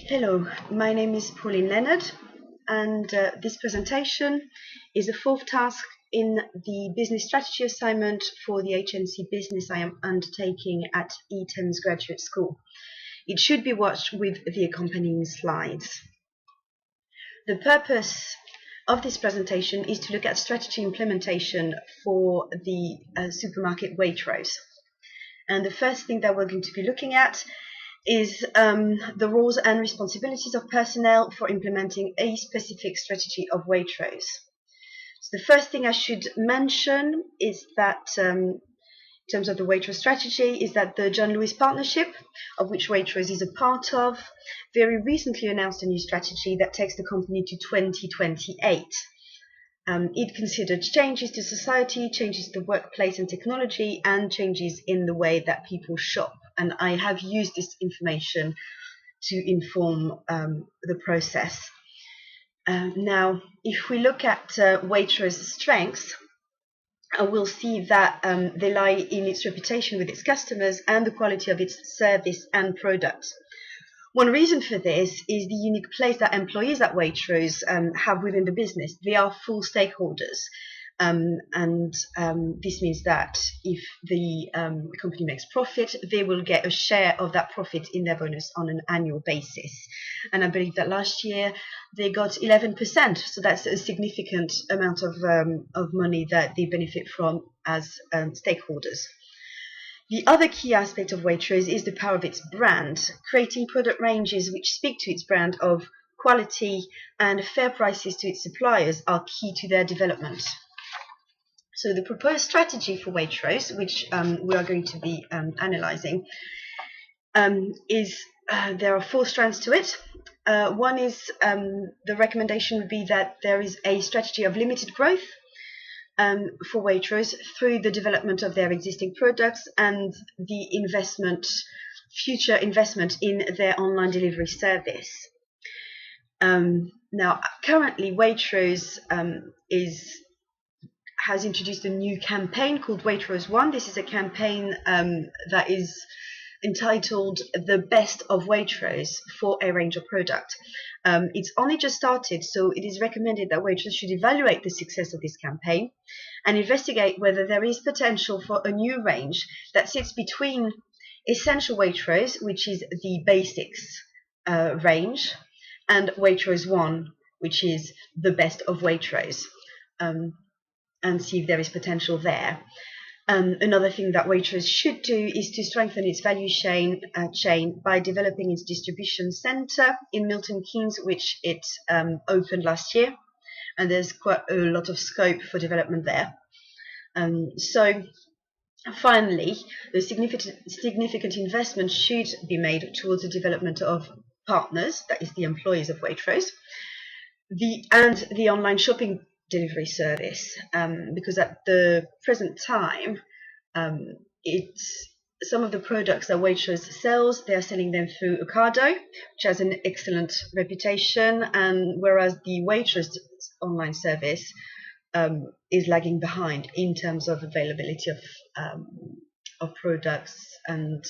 Hello, my name is Pauline Lennard, and this presentation is the fourth task in the business strategy assignment for the HNC business I am undertaking at eThames Graduate School. It should be watched with the accompanying slides. The purpose of this presentation is to look at strategy implementation for the supermarket Waitrose. And the first thing that we're going to be looking at is the roles and responsibilities of personnel for implementing a specific strategy of Waitrose. So the first thing I should mention is that in terms of the Waitrose strategy is that the John Lewis Partnership, of which Waitrose is a part of, very recently announced a new strategy that takes the company to 2028. It considered changes to society, changes to the workplace and technology, and changes in the way that people shop. And I have used this information to inform the process. Now, if we look at Waitrose's strengths, we'll see that they lie in its reputation with its customers and the quality of its service and products. One reason for this is the unique place that employees at Waitrose have within the business. They are full stakeholders. This means that if the company makes profit, they will get a share of that profit in their bonus on an annual basis. And I believe that last year they got 11%, so that's a significant amount of money that they benefit from as stakeholders. The other key aspect of Waitrose is the power of its brand. Creating product ranges which speak to its brand of quality and fair prices to its suppliers are key to their development. So the proposed strategy for Waitrose, which we are going to be analysing, is there are four strands to it. One is the recommendation would be that there is a strategy of limited growth for Waitrose through the development of their existing products and the future investment in their online delivery service. Now, currently, Waitrose has introduced a new campaign called Waitrose One. This is a campaign that is entitled The Best of Waitrose for a range of products. It's only just started, so it is recommended that Waitrose should evaluate the success of this campaign and investigate whether there is potential for a new range that sits between Essential Waitrose, which is the basics range, and Waitrose One, which is the best of Waitrose, and see if there is potential there. Another thing that Waitrose should do is to strengthen its value chain by developing its distribution centre in Milton Keynes, which it opened last year, and there's quite a lot of scope for development there. So finally, the significant investment should be made towards the development of partners, that is the employees of Waitrose, and the online shopping delivery service, because at the present time, some of the products that Waitrose sells, they are selling them through Ocado, which has an excellent reputation, and whereas the Waitrose online service is lagging behind in terms of availability of products and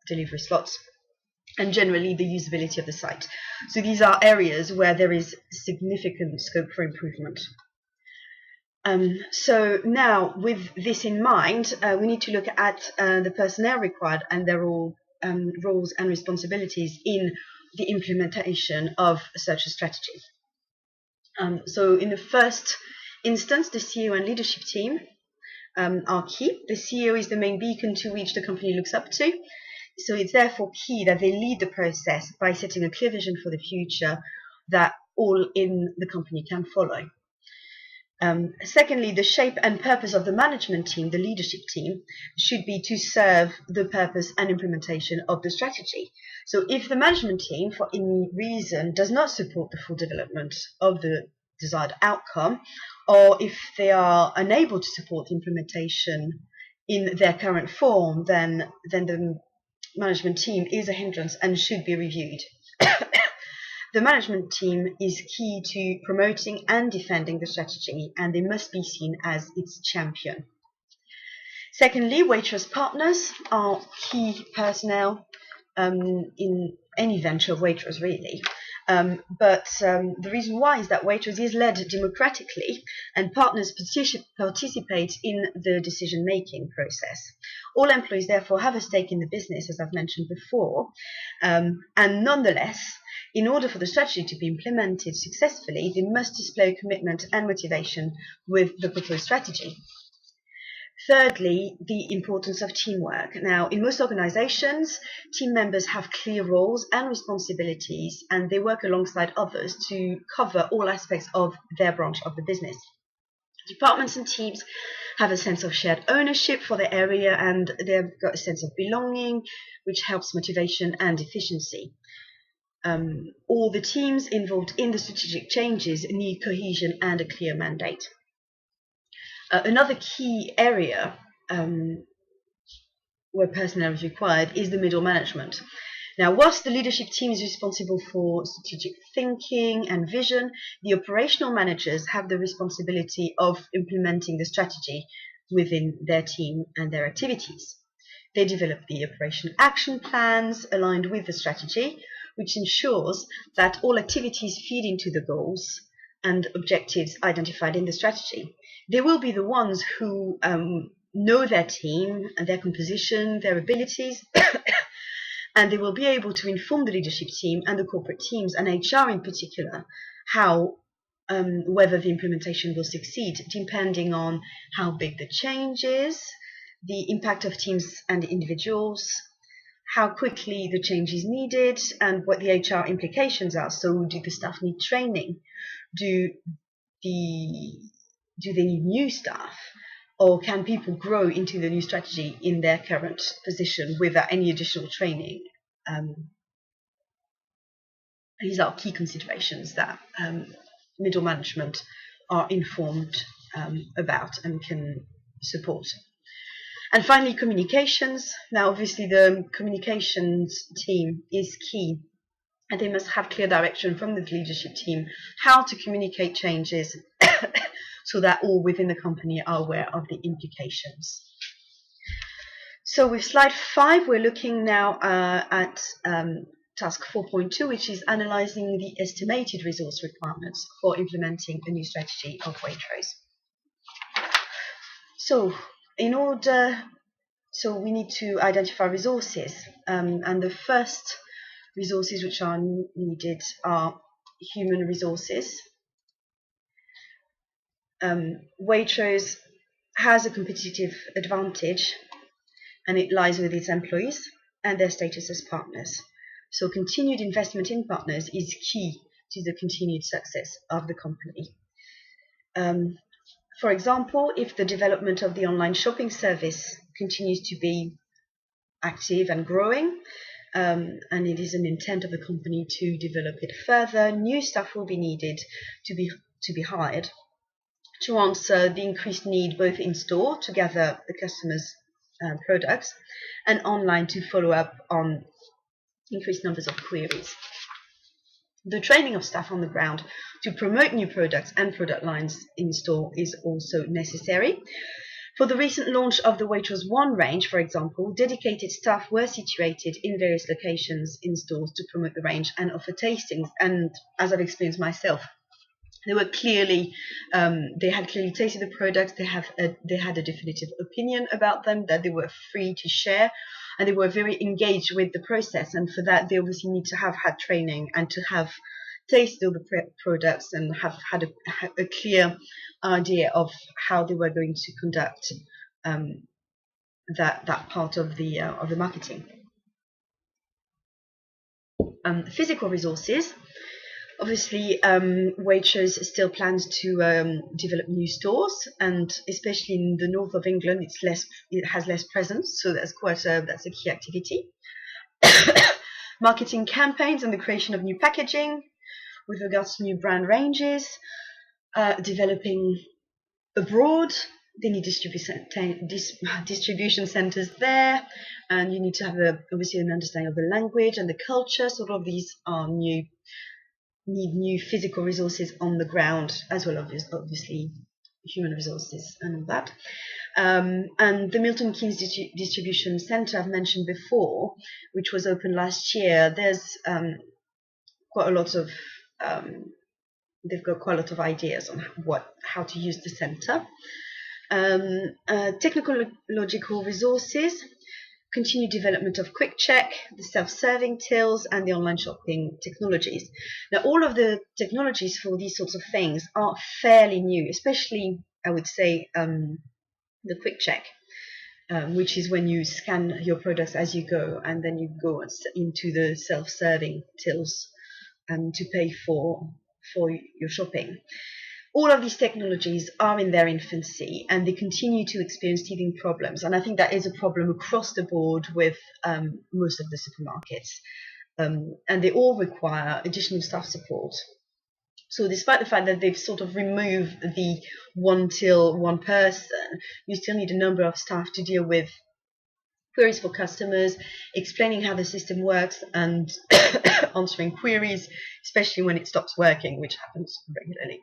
delivery slots, and generally the usability of the site. So these are areas where there is significant scope for improvement. So now, with this in mind, we need to look at the personnel required and their roles and responsibilities in the implementation of such a strategy. So in the first instance, the CEO and leadership team are key. The CEO is the main beacon to which the company looks up to. So it's therefore key that they lead the process by setting a clear vision for the future that all in the company can follow. Secondly, the shape and purpose of the management team, the leadership team, should be to serve the purpose and implementation of the strategy. So if the management team, for any reason, does not support the full development of the desired outcome, or if they are unable to support the implementation in their current form, then the management team is a hindrance and should be reviewed. The management team is key to promoting and defending the strategy, and they must be seen as its champion. Secondly, Waitrose partners are key personnel in any venture of Waitrose, really. But the reason why is that Waitrose is led democratically and partners participate in the decision-making process. All employees therefore have a stake in the business, as I've mentioned before, and nonetheless, in order for the strategy to be implemented successfully, they must display commitment and motivation with the proposed strategy. Thirdly, the importance of teamwork. Now, in most organizations, team members have clear roles and responsibilities, and they work alongside others to cover all aspects of their branch of the business. Departments and teams have a sense of shared ownership for their area, and they've got a sense of belonging, which helps motivation and efficiency. All the teams involved in the strategic changes need cohesion and a clear mandate. Another key area where personnel is required is the middle management. Now, whilst the leadership team is responsible for strategic thinking and vision, the operational managers have the responsibility of implementing the strategy within their team and their activities. They develop the operation action plans aligned with the strategy, which ensures that all activities feed into the goals and objectives identified in the strategy. They will be the ones who know their team and their composition, their abilities, and they will be able to inform the leadership team and the corporate teams and HR in particular how whether the implementation will succeed, depending on how big the change is, the impact of teams and individuals, how quickly the change is needed, and what the HR implications are. So, do the staff need training? Do they need new staff? Or can people grow into the new strategy in their current position without any additional training? These are key considerations that middle management are informed about and can support. And finally, communications. Now, obviously, the communications team is key, and they must have clear direction from the leadership team how to communicate changes so that all within the company are aware of the implications. So with slide 5, we're looking now at task 4.2, which is analysing the estimated resource requirements for implementing a new strategy of Waitrose. So we need to identify resources, and the first resources which are needed are human resources. Waitrose has a competitive advantage, and it lies with its employees and their status as partners. So continued investment in partners is key to the continued success of the company. For example, if the development of the online shopping service continues to be active and growing, and it is an intent of the company to develop it further, new staff will be needed to be hired to answer the increased need both in store to gather the customers' products and online to follow up on increased numbers of queries. The training of staff on the ground to promote new products and product lines in store is also necessary. For the recent launch of the Waitrose One range, for example, dedicated staff were situated in various locations in stores to promote the range and offer tastings. And as I've experienced myself, they were clearly, they had clearly tasted the products. They had a definitive opinion about them that they were free to share, and they were very engaged with the process. And for that, they obviously need to have had training and to have tasted all the products and have had a clear idea of how they were going to conduct that part of the marketing. Physical resources. Obviously, Waitrose still plans to develop new stores, and especially in the north of England, it has less presence, so that's a key activity. Marketing campaigns and the creation of new packaging with regards to new brand ranges, developing abroad. They need distribution centers there, and you need to have obviously an understanding of the language and the culture. So all of these are need new physical resources on the ground, as well as obviously human resources and all that. And the Milton Keynes Distribution Centre I've mentioned before, which was opened last year, there's quite a lot of they've got quite a lot of ideas on how to use the centre. Technological resources, continued development of Quick Check, the self-serving tills, and the online shopping technologies. Now, all of the technologies for these sorts of things are fairly new, especially, I would say, the Quick Check, which is when you scan your products as you go, and then you go into the self-serving tills to pay for your shopping. All of these technologies are in their infancy, and they continue to experience teething problems. And I think that is a problem across the board with most of the supermarkets. And they all require additional staff support. So despite the fact that they've sort of removed the one till, one person, you still need a number of staff to deal with queries for customers, explaining how the system works, and answering queries, especially when it stops working, which happens regularly.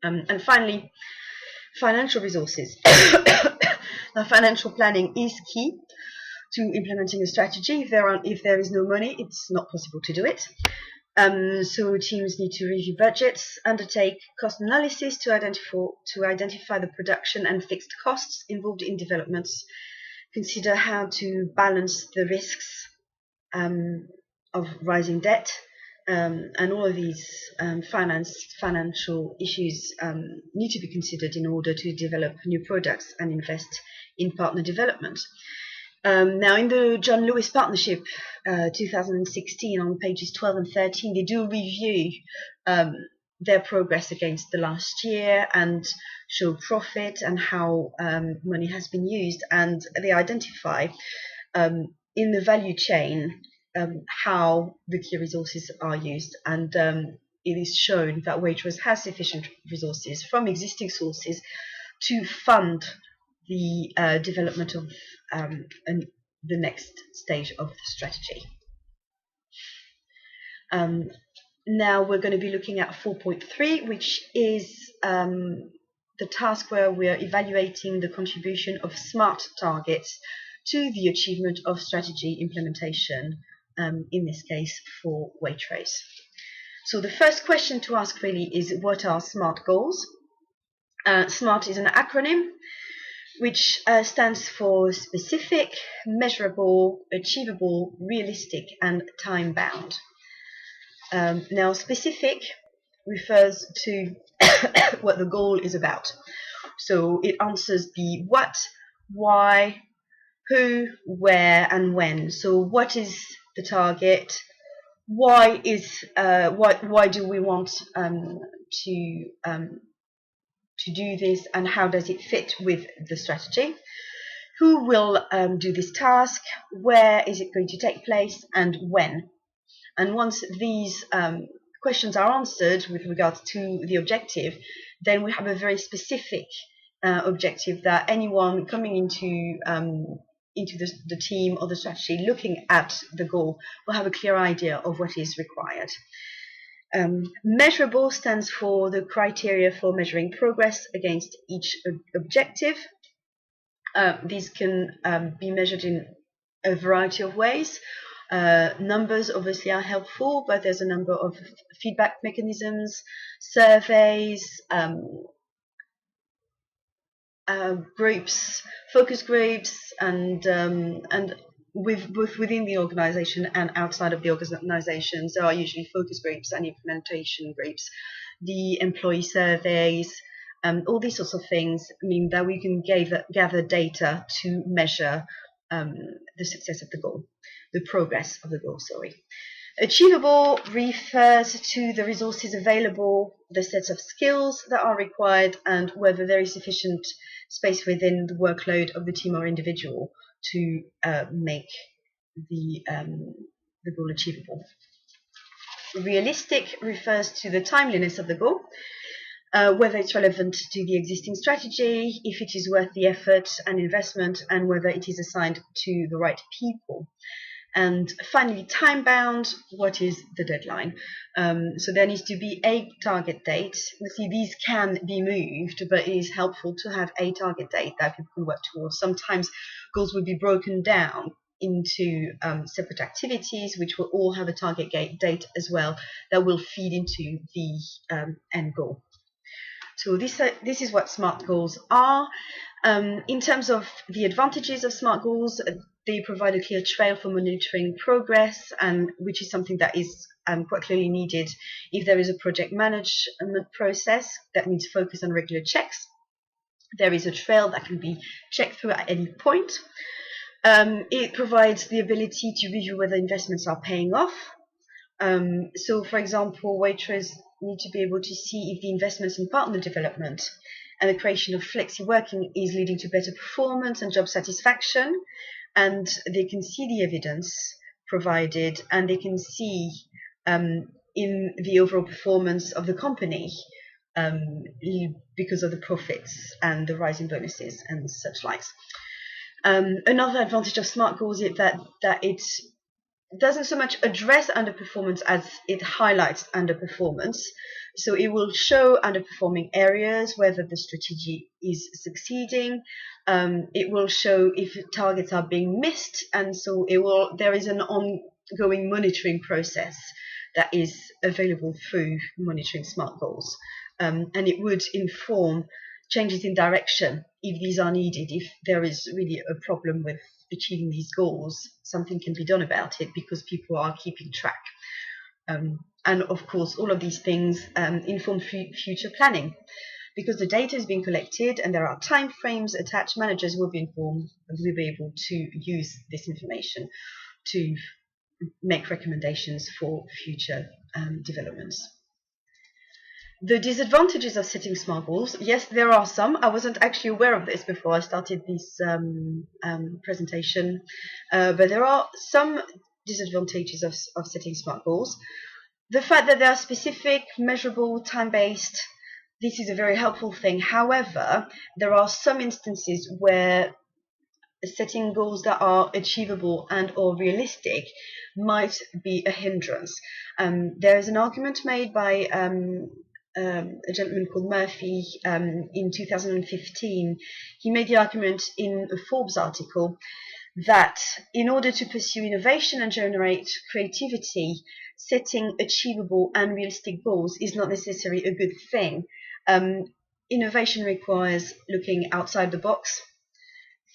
And finally, financial resources. Now, financial planning is key to implementing a strategy. If there is no money, it's not possible to do it. So teams need to review budgets, undertake cost analysis to identify the production and fixed costs involved in developments, consider how to balance the risks of rising debt, and all of these financial issues need to be considered in order to develop new products and invest in partner development. Now, in the John Lewis Partnership 2016, on pages 12 and 13, they do review their progress against the last year and show profit and how money has been used, and they identify in the value chain how the key resources are used, and it is shown that Waitrose has sufficient resources from existing sources to fund the development of the next stage of the strategy. Now we're going to be looking at 4.3, which is the task where we are evaluating the contribution of SMART targets to the achievement of strategy implementation, in this case for Waitrose. So the first question to ask really is, what are SMART goals? SMART is an acronym which stands for specific, measurable, achievable, realistic, and time-bound. Now, specific refers to what the goal is about. So it answers the what, why, who, where, and when. So what is the target? Why do we want to do this, and how does it fit with the strategy? Who will do this task? Where is it going to take place, and when? And once these questions are answered with regards to the objective, then we have a very specific objective that anyone coming into the team or the strategy looking at the goal will have a clear idea of what is required. Measurable stands for the criteria for measuring progress against each objective. These can be measured in a variety of ways. Numbers obviously are helpful, but there's a number of feedback mechanisms, surveys, groups, focus groups, and both within the organisation and outside of the organisations, there are usually focus groups and implementation groups. The employee surveys, all these sorts of things mean that we can gather data to measure the success of the goal, the progress of the goal, sorry. Achievable refers to the resources available, the sets of skills that are required, and whether there is sufficient space within the workload of the team or individual to make the goal achievable. Realistic refers to the timeliness of the goal, whether it's relevant to the existing strategy, if it is worth the effort and investment, and whether it is assigned to the right people. And finally, time bound, what is the deadline? So there needs to be a target date. You see, these can be moved, but it is helpful to have a target date that people can work towards. Sometimes goals will be broken down into separate activities, which will all have a target date as well, that will feed into the end goal. So this is what SMART goals are. In terms of the advantages of SMART goals, they provide a clear trail for monitoring progress, and which is something that is quite clearly needed if there is a project management process that needs focus on regular checks. There is a trail that can be checked through at any point. It provides the ability to review whether investments are paying off. So, for example, waiters need to be able to see if the investments in partner development and the creation of flexi working is leading to better performance and job satisfaction, and they can see the evidence provided, and they can see in the overall performance of the company because of the profits and the rise in bonuses and such likes. Another advantage of SMART goals is that it doesn't so much address underperformance as it highlights underperformance. So it will show underperforming areas, whether the strategy is succeeding. It will show if targets are being missed, and so there is an ongoing monitoring process that is available through monitoring SMART goals. And it would inform changes in direction if these are needed. If there is really a problem with achieving these goals, something can be done about it because people are keeping track. And of course, all of these things inform future planning. Because the data is being collected and there are time frames attached, managers will be informed and will be able to use this information to make recommendations for future developments. The disadvantages of setting SMART goals, yes, there are some. I wasn't actually aware of this before I started this presentation, but there are some disadvantages of setting SMART goals. The fact that they are specific, measurable, time-based, this is a very helpful thing. However, there are some instances where setting goals that are achievable and or realistic might be a hindrance. There is an argument made by a gentleman called Murphy in 2015. He made the argument in a Forbes article that in order to pursue innovation and generate creativity, setting achievable and realistic goals is not necessarily a good thing. Innovation requires looking outside the box,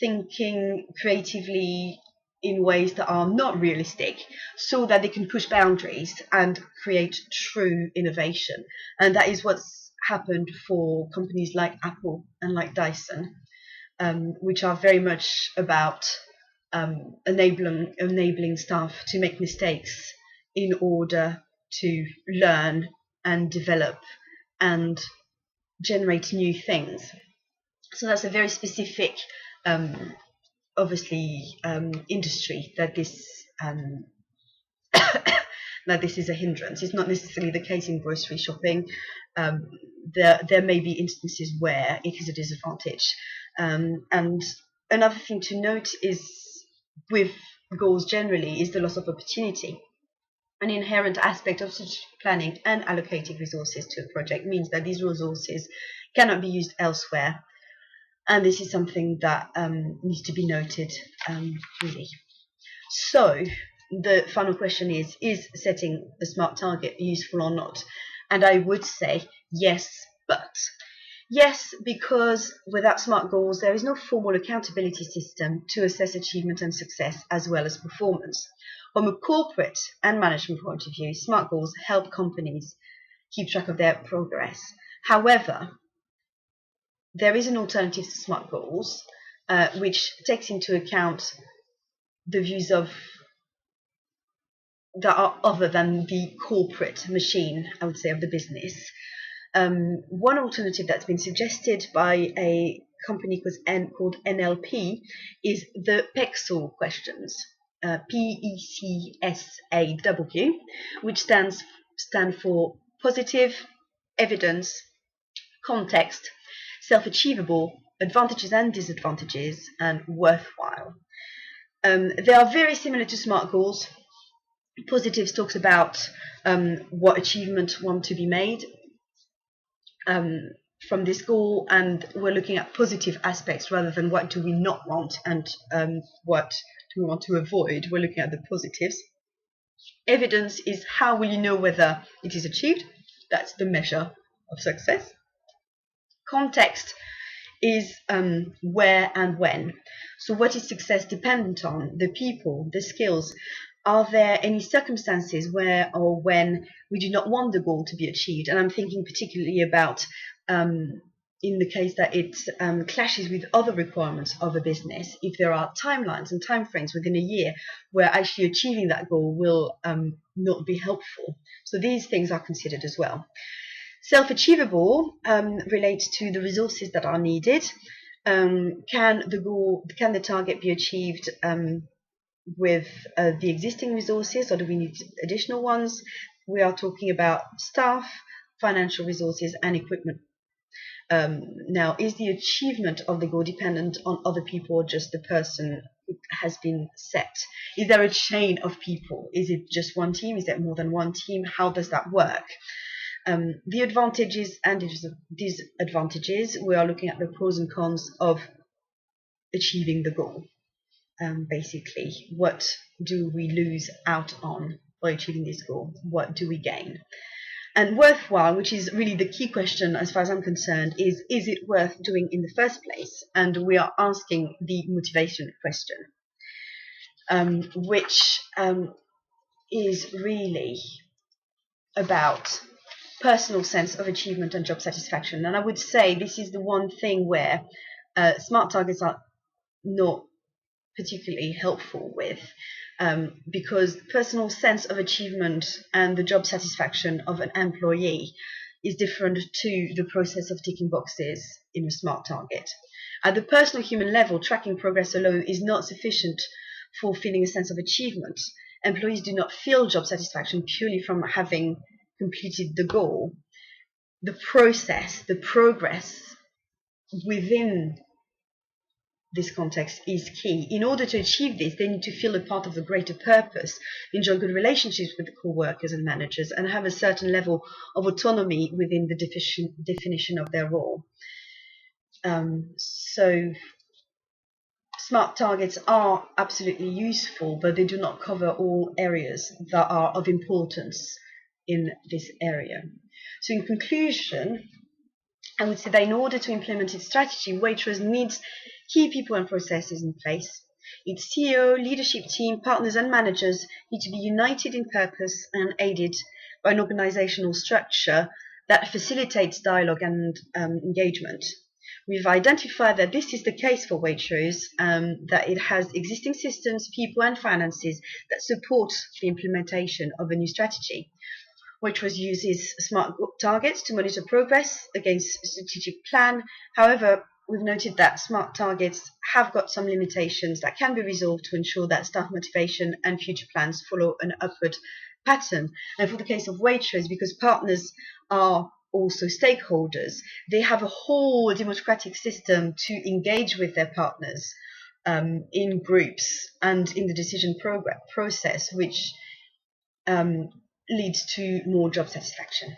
thinking creatively in ways that are not realistic so that they can push boundaries and create true innovation. And that is what's happened for companies like Apple and like Dyson, which are very much about enabling staff to make mistakes in order to learn and develop and generate new things. So that's a very specific obviously industry that this that this is a hindrance. It's not necessarily the case in grocery shopping. There may be instances where it is a disadvantage. And another thing to note is with goals generally is the loss of opportunity. An inherent aspect of strategic planning and allocating resources to a project means that these resources cannot be used elsewhere. And this is something that needs to be noted, really. So the final question is setting a SMART target useful or not? And I would say yes, but. Yes, because without SMART goals, there is no formal accountability system to assess achievement and success as well as performance. From a corporate and management point of view, SMART goals help companies keep track of their progress. However, there is an alternative to SMART goals, which takes into account the views of that are other than the corporate machine, I would say, of the business. One alternative that's been suggested by a company called NLP is the PECSAW questions, PECSAW, which stand for positive, evidence, context, self-achievable, advantages and disadvantages, and worthwhile. They are very similar to SMART goals. Positives talks about what achievements want to be made from this goal, and we're looking at positive aspects rather than what do we not want and what do we want to avoid. We're looking at the positives. Evidence is how will you know whether it is achieved. That's the measure of success. Context is where and when. So what is success dependent on? The people, the skills. Are there any circumstances where or when we do not want the goal to be achieved? And I'm thinking particularly about in the case that it clashes with other requirements of a business, if there are timelines and timeframes within a year where actually achieving that goal will not be helpful. So these things are considered as well. Self-achievable relates to the resources that are needed. Can the target be achieved with the existing resources, or do we need additional ones? We are talking about staff, financial resources, and equipment. Now, is the achievement of the goal dependent on other people or just the person who has been set? Is there a chain of people? Is it just one team? Is there more than one team? How does that work? The advantages and disadvantages, we are looking at the pros and cons of achieving the goal. Basically, what do we lose out on by achieving this goal? What do we gain? And worthwhile, which is really the key question as far as I'm concerned, is it worth doing in the first place? And we are asking the motivation question, which is really about personal sense of achievement and job satisfaction. And I would say this is the one thing where SMART targets are not particularly helpful with, because personal sense of achievement and the job satisfaction of an employee is different to the process of ticking boxes in a SMART target. At the personal human level, tracking progress alone is not sufficient for feeling a sense of achievement. Employees do not feel job satisfaction purely from having completed the goal. The process, the progress within this context is key. In order to achieve this, they need to feel a part of a greater purpose, enjoy good relationships with the co-workers and managers, and have a certain level of autonomy within the definition of their role. So SMART targets are absolutely useful, but they do not cover all areas that are of importance in this area. So in conclusion, I would say that in order to implement its strategy, Waitrose needs key people and processes in place. Its CEO, leadership team, partners and managers need to be united in purpose and aided by an organizational structure that facilitates dialogue and engagement. We've identified that this is the case for Waitrose, that it has existing systems, people and finances that support the implementation of a new strategy. Waitrose uses SMART targets to monitor progress against a strategic plan. However, we've noted that SMART targets have got some limitations that can be resolved to ensure that staff motivation and future plans follow an upward pattern. And for the case of Waitrose, because partners are also stakeholders, they have a whole democratic system to engage with their partners in groups and in the decision process, which leads to more job satisfaction.